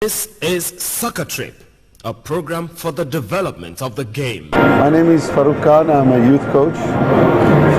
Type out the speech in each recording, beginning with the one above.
This is Soccer Trip, a program for the development of the game. My name is Farouk Khan. I'm a youth coach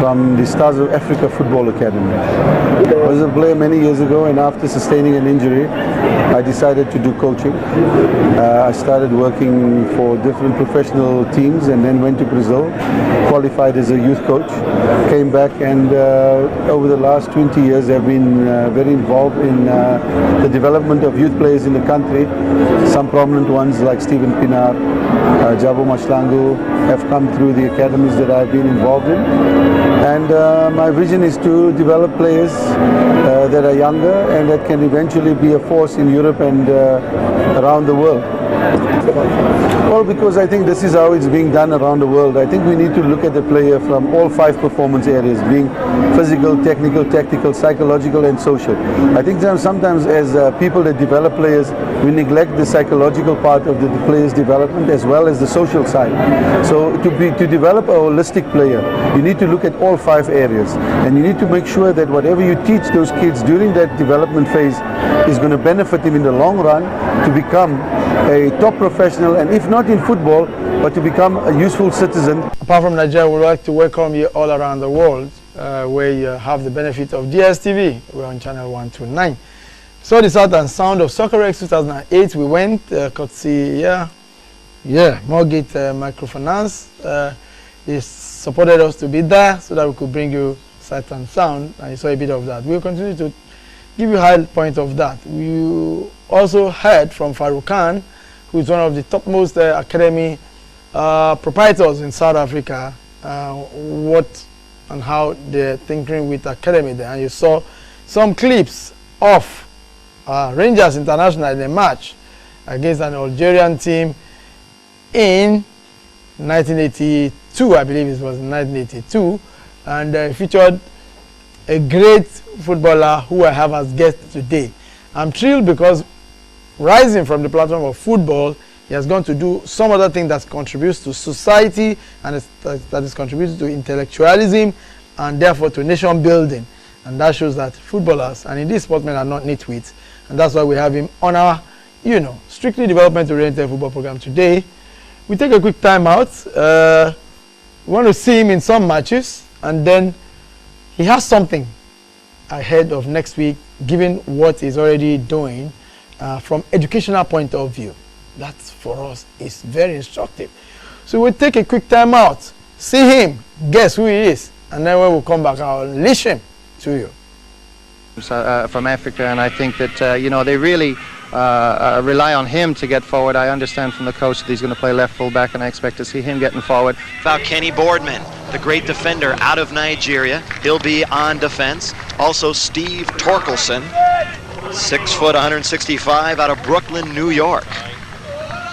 from the Stars of Africa Football Academy. I was a player many years ago, and after sustaining an injury, I decided to do coaching. I started working for different professional teams and then went to Brazil, qualified as a youth coach, came back, and over the last 20 years I've been very involved in the development of youth players in the country. Some prominent ones like Stephen Pinar, Jabo Mashlangu have come through the academies that I've been involved in. And my vision is to develop players that are younger and that can eventually be a force in Europe and around the world. Well, because I think this is how it's being done around the world. I think we need to look at the player from all 5 performance areas, being physical, technical, tactical, psychological and social. I think sometimes as people that develop players, we neglect the psychological part of the player's development as well as the social side. So to develop a holistic player, you need to look at all 5 areas, and you need to make sure that whatever you teach those kids during that development phase is going to benefit them in the long run to become a top professional, and if not in football, but to become a useful citizen. Apart from Nigeria, we'd like to welcome you all around the world where you have the benefit of DSTV. We're on channel 129. So the South and Sound of Soccer X 2008, we went, courtesy, Mortgage Microfinance. They supported us to be there so that we could bring you Sight and Sound, and you saw a bit of that. We'll continue to give you a high point of that. We also heard from Farouk Khan, who is one of the topmost academy proprietors in South Africa, what and how they're thinking with academy there. And you saw some clips of Rangers International in a match against an Algerian team in 1982, I believe it was 1982, and featured a great footballer who I have as guest today. I'm thrilled because rising from the platform of football, he has gone to do some other thing that contributes to society and that is contributing to intellectualism and therefore to nation building. And that shows that footballers and indeed sportsmen are not nitwits. And that's why we have him on our, strictly development-oriented football program today. We take a quick time out. We want to see him in some matches, and then he has something ahead of next week, given what he's already doing from educational point of view. That for us is very instructive. So we'll take a quick time out, see him, guess who he is, and then when we come back, I'll unleash him to you. From Africa, and I think that they really rely on him to get forward. I understand from the coach that he's going to play left full back, and I expect to see him getting forward. About Kenneth Boardman, the great defender out of Nigeria. He'll be on defense. Also Steve Torkelson, 6 foot 165 out of Brooklyn, New York.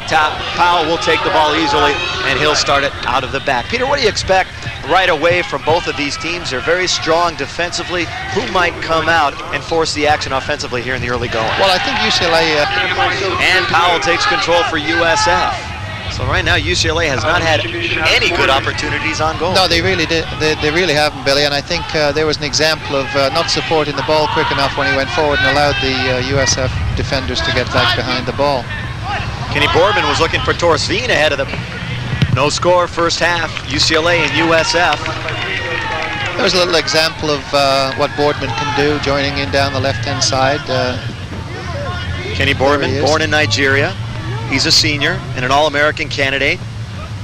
Powell will take the ball easily, and he'll start it out of the back. Peter, what do you expect right away from both of these teams? They're very strong defensively. Who might come out and force the action offensively here in the early going? Well, I think UCLA... And Powell takes control for USF. So right now UCLA has not had any good opportunities on goal. No, they really did. They really haven't, Billy. And I think there was an example of not supporting the ball quick enough when he went forward and allowed the USF defenders to get back behind the ball. Kenneth Boardman was looking for Torsveen ahead of them. No score first half, UCLA and USF. There's a little example of what Boardman can do, joining in down the left-hand side. Kenneth Boardman, born in Nigeria. He's a senior and an All-American candidate.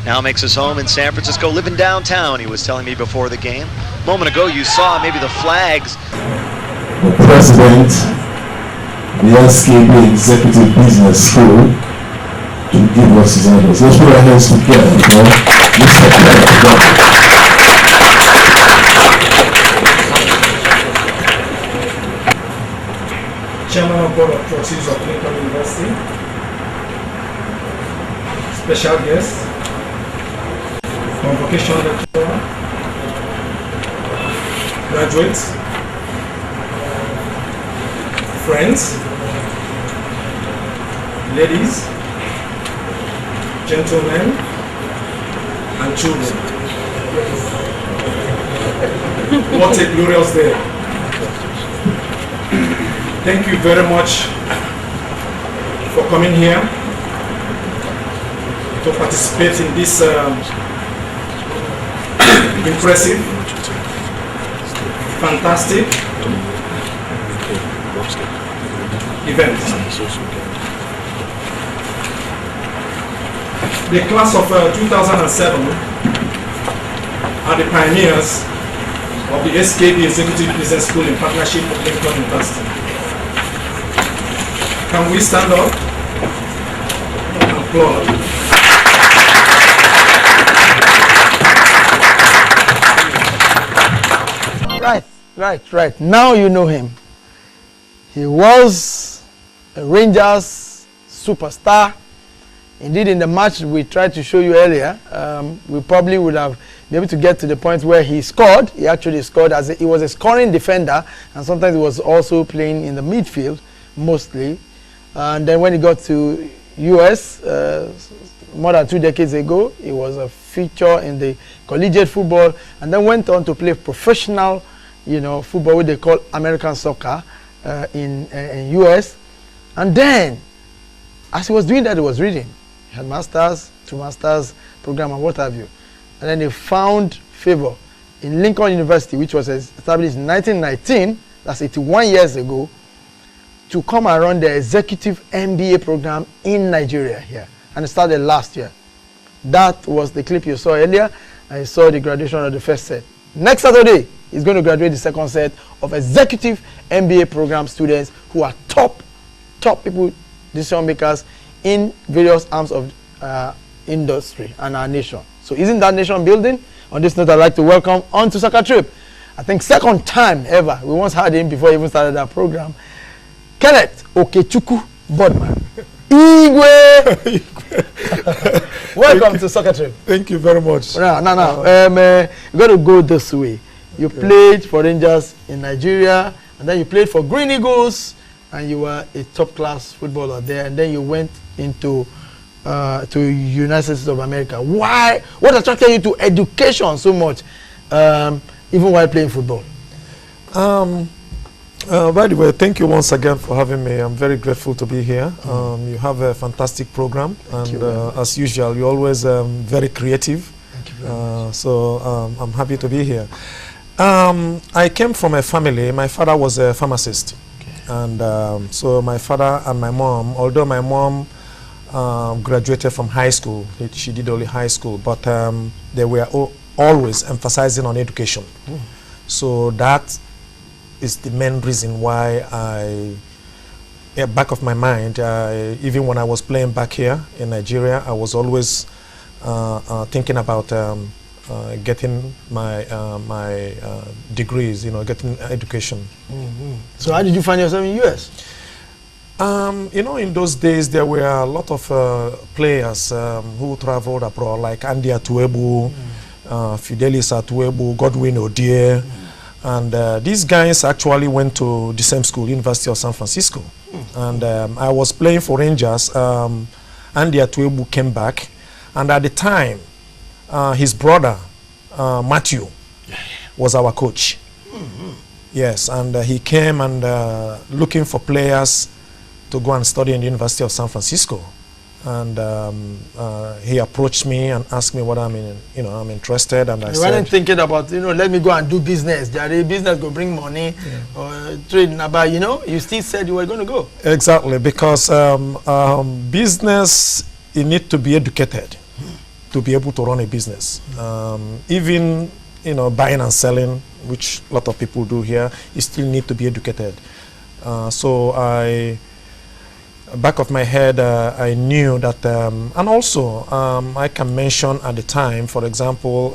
Now makes his home in San Francisco, living downtown, he was telling me before the game. A moment ago, you saw maybe the flags. The president, the SKB Executive Business School, to give us his answers. Let's put our hands together, Chairman of Board of Trustees of Lincoln University, special guest, convocation lecturer, graduates, friends, ladies, gentlemen, and children. What a glorious day. Thank you very much for coming here to participate in this impressive, fantastic event. The class of 2007 are the pioneers of the SKB Executive Business School in partnership with Lincoln University. Can we stand up and applaud? Right. Now you know him. He was a Rangers superstar. Indeed, in the match we tried to show you earlier, we probably would have been able to get to the point where he scored. He actually scored he was a scoring defender, and sometimes he was also playing in the midfield, mostly. And then when he got to US, more than 2 decades ago, he was a feature in the collegiate football, and then went on to play professional, football, what they call American soccer, in US. And then, as he was doing that, he was reading. He had masters, 2 masters program, and what have you. And then he found favor in Lincoln University, which was established in 1919, that's 81 years ago, to come and run the executive MBA program in Nigeria here. And it started last year. That was the clip you saw earlier, and you saw the graduation of the first set. Next Saturday, he's going to graduate the second set of executive MBA program students who are top people, decision makers in various arms of industry and our nation. So isn't that nation building? On this note, I'd like to welcome onto Soccer Trip, I think second time ever, we once had him before he even started our program, Kenneth Boardman. Igwe! Welcome to Soccer Trip. Thank you very much. No. You got to go this way. You played for Rangers in Nigeria, and then you played for Green Eagles, and you were a top-class footballer there, and then you went into to United States of America. Why? What attracted you to education so much, even while playing football? By the way, thank you once again for having me. I'm very grateful to be here. You have a fantastic program, and as usual, you're always very creative. Thank you very much. So I'm happy to be here. I came from a family. My father was a pharmacist. And so my father and my mom, although my mom graduated from high school, she did only high school, but they were always emphasizing on education. So that is the main reason why back of my mind, even when I was playing back here in Nigeria, I was always thinking about getting my degrees, getting education. So how did you find yourself in US? In those days there were a lot of players who traveled abroad, like Andy Atuebu, Fidelis Atuebu, Godwin Odie, and these guys actually went to the same school, University of San Francisco. And I was playing for Rangers. Andy Atuebu came back, and at the time his brother Matthew was our coach. Yes, and he came and looking for players to go and study in the University of San Francisco, and he approached me and asked me what I'm interested, and I said, you weren't thinking about let me go and do business. Business go bring money or trade, but you still said you were going to go. Exactly, because business, you need to be educated to be able to run a business. Even buying and selling, which a lot of people do here, you still need to be educated. So back of my head, I knew that, and also I can mention at the time, for example,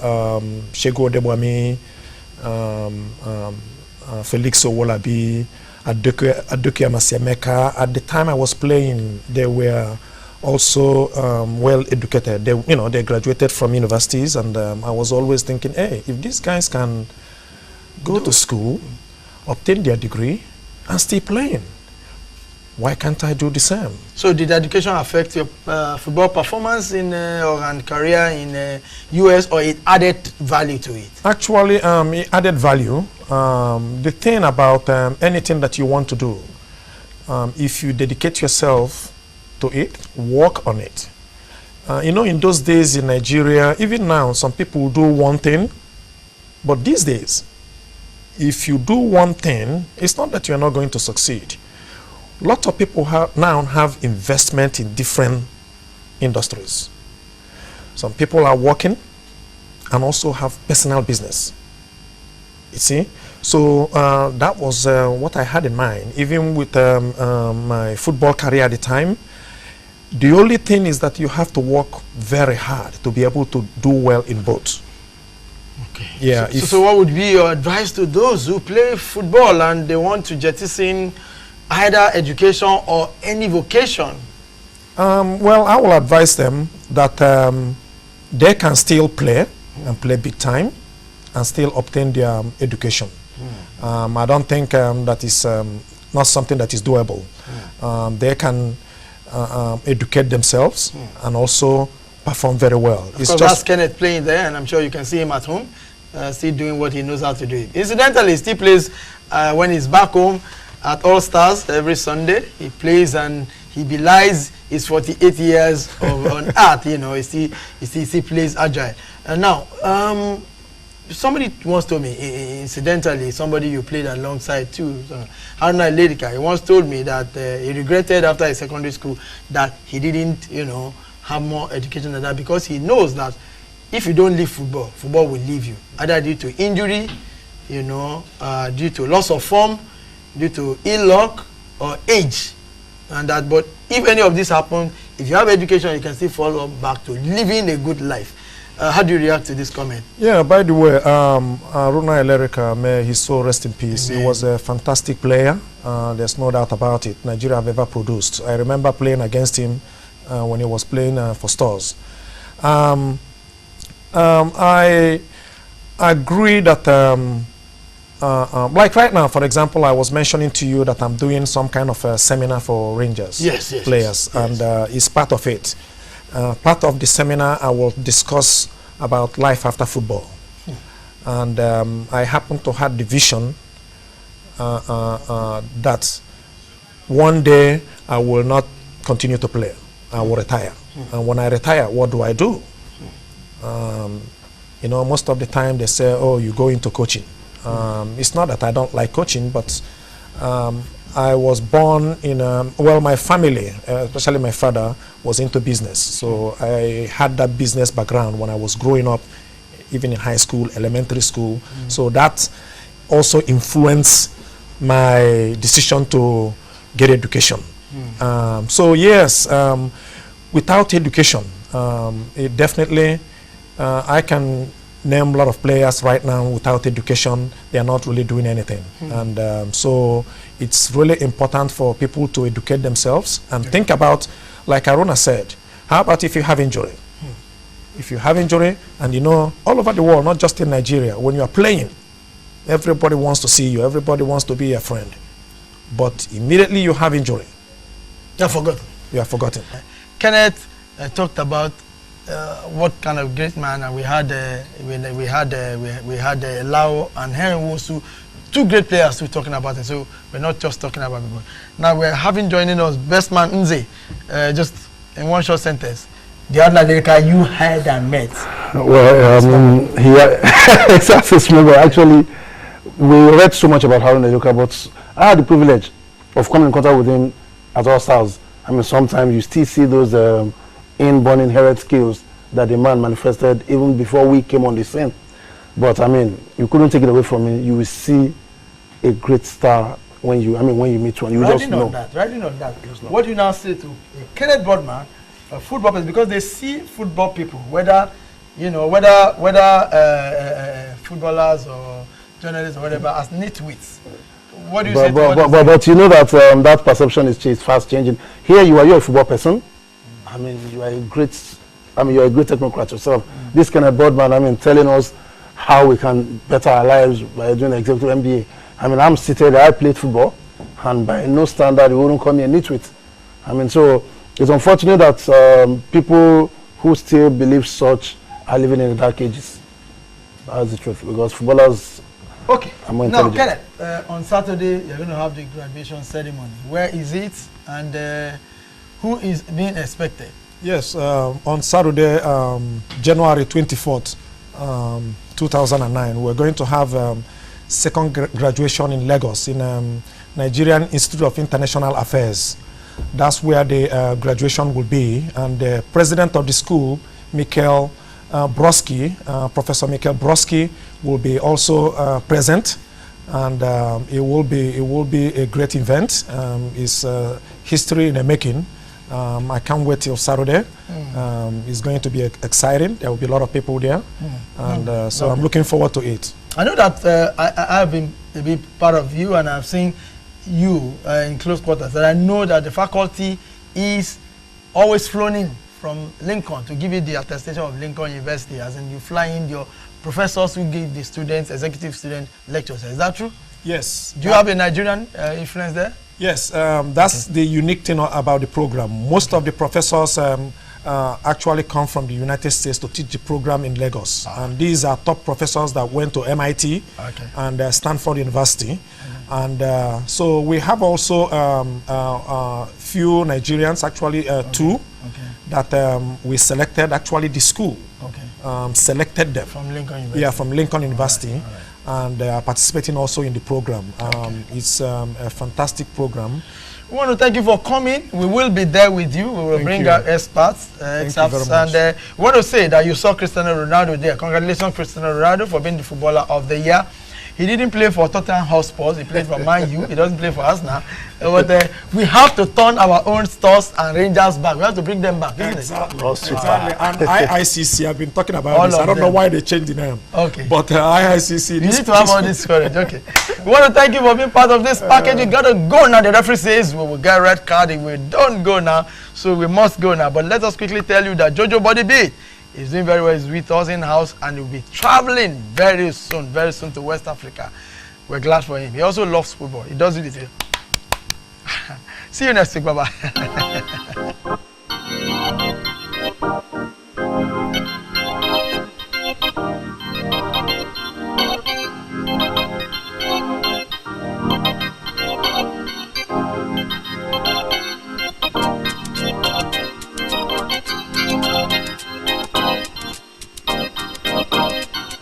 Shego Debwami, Felix Owolabi, Adoke Amasemeka. At the time I was playing, they were also well educated. They graduated from universities, and I was always thinking, hey, if these guys can go to school, obtain their degree, and still playing, why can't I do the same? So did education affect your football performance and career in US, or it added value to it? Actually, it added value. The thing about anything that you want to do, if you dedicate yourself to it, work on it. You know, in those days in Nigeria, even now, some people do one thing, but these days, if you do one thing, it's not that you're not going to succeed. A lot of people now have investment in different industries. Some people are working and also have personal business. You see? So that was what I had in mind. Even with my football career at the time, the only thing is that you have to work very hard to be able to do well in both. Okay. Yeah. So what would be your advice to those who play football and they want to jettison either education or any vocation? Well, I will advise them that they can still play and play big time and still obtain their education. I don't think that is not something that is doable. They can educate themselves and also perform very well. It's just that's Kenneth playing there, and I'm sure you can see him at home, still doing what he knows how to do. Incidentally, he still plays when he's back home at All Stars every Sunday. He plays and he belies his 48 years on earth. You know, he still plays agile. And now, somebody once told me, incidentally, somebody you played alongside too, Haruna Ledika, he once told me that he regretted after his secondary school that he didn't, you know, have more education than that, because he knows that if you don't leave football, football will leave you, either due to injury, you know, due to loss of form, due to ill luck or age. And that, but if any of this happens, if you have education, you can still follow back to living a good life. How do you react to this comment? Yeah, by the way, Haruna Ledika, may his soul rest in peace. Amen. He was a fantastic player. There's no doubt about it. Nigeria have ever produced. I remember playing against him when he was playing for Stars. I agree that, like right now, for example, I was mentioning to you that I'm doing some kind of a seminar for Rangers players, and it's part of it. Part of the seminar, I will discuss about life after football. And I happen to have the vision that one day I will not continue to play. I will retire. And when I retire, what do I do? You know, most of the time they say, oh, you go into coaching. It's not that I don't like coaching, but I was born in well, my family, especially my father, was into business. So I had that business background when I was growing up, even in high school, elementary school. So that also influenced my decision to get education. So yes, without education, it definitely, I can name a lot of players right now without education. They are not really doing anything. And so it's really important for people to educate themselves and think about, like Haruna said, how about if you have injury? If you have injury, and you know, all over the world, not just in Nigeria, when you are playing, everybody wants to see you, everybody wants to be a friend. But immediately you have injury, you're forgotten. You are forgotten. Kenneth talked about what kind of great man, and we had Lau and Henry Wosu, two great players we're talking about it. So we're not just talking about people. Now we're having joining us best man Nze, just in one short sentence. The other Ledika you had and met. Well, it's actually we read so much about Haruna Ledika, but I had the privilege of coming in contact with him at All Stars. I mean, sometimes you still see those inborn inherent skills that the man manifested even before we came on the scene. But I mean, you couldn't take it away from me. You will see a great star when you meet one. You just know. Riding on that. What do you now say to Kenneth Boardman, football players, because they see football people, whether footballers or journalists or whatever, as nitwits. What do you say? But you know that that perception is fast changing. Here you're a football person. I mean, you're a great technocrat yourself. This kind of Boardman, telling us how we can better our lives by doing executive MBA. I mean, I'm seated, I played football, and by no standard, you wouldn't call me a nitwit. I mean, so it's unfortunate that people who still believe such are living in the dark ages. That's the truth, because footballers are more intelligent. Now, Kenneth, on Saturday, you're going to have the graduation ceremony. Where is it? And who is being expected? Yes, on Saturday, January 24th, 2009, we're going to have second graduation in Lagos in Nigerian Institute of International Affairs. That's where the graduation will be, and the president of the school, Michael Broski, Professor Michael Broski, will be also present, and it will be a great event. It's history in the making. I can't wait till Saturday. It's going to be exciting. There will be a lot of people there, and so I'm looking forward to it. I know that I have been a big part of you, and I've seen you in close quarters, and I know that the faculty is always flown in from Lincoln to give you the attestation of Lincoln University, as in you fly in your professors who give the students, executive student lectures. Is that true? Yes. Do you have a Nigerian influence there? Yes, that's the unique thing about the program. Most of the professors actually come from the United States to teach the program in Lagos. And these are top professors that went to MIT and Stanford University. And so we have also few Nigerians, actually two, that we selected. Actually, the school selected them. From Lincoln University? Yeah, from Lincoln University. And participating also in the program. It's a fantastic program. We want to thank you for coming. We will be there with you. We will bring our experts, experts, and we want to say that you saw Cristiano Ronaldo there. Congratulations, Cristiano Ronaldo, for being the footballer of the year. He didn't play for Tottenham Hotspur. He played for Man U. He doesn't play for us now. But we have to turn our own stars and Rangers back. We have to bring them back, isn't exactly. it? Exactly. And IICC, I've been talking about all this. I don't know why they changed the name. Okay. But IICC... You need to have all this courage. Okay. We want to thank you for being part of this package. You got to go now. The referee says we will get red card if we don't go now. So we must go now. But let us quickly tell you that Jojo Body Beat is doing very well. He's with us in-house, and he'll be traveling very soon to West Africa. We're glad for him. He also loves football. He does it. See you next week. Bye-bye.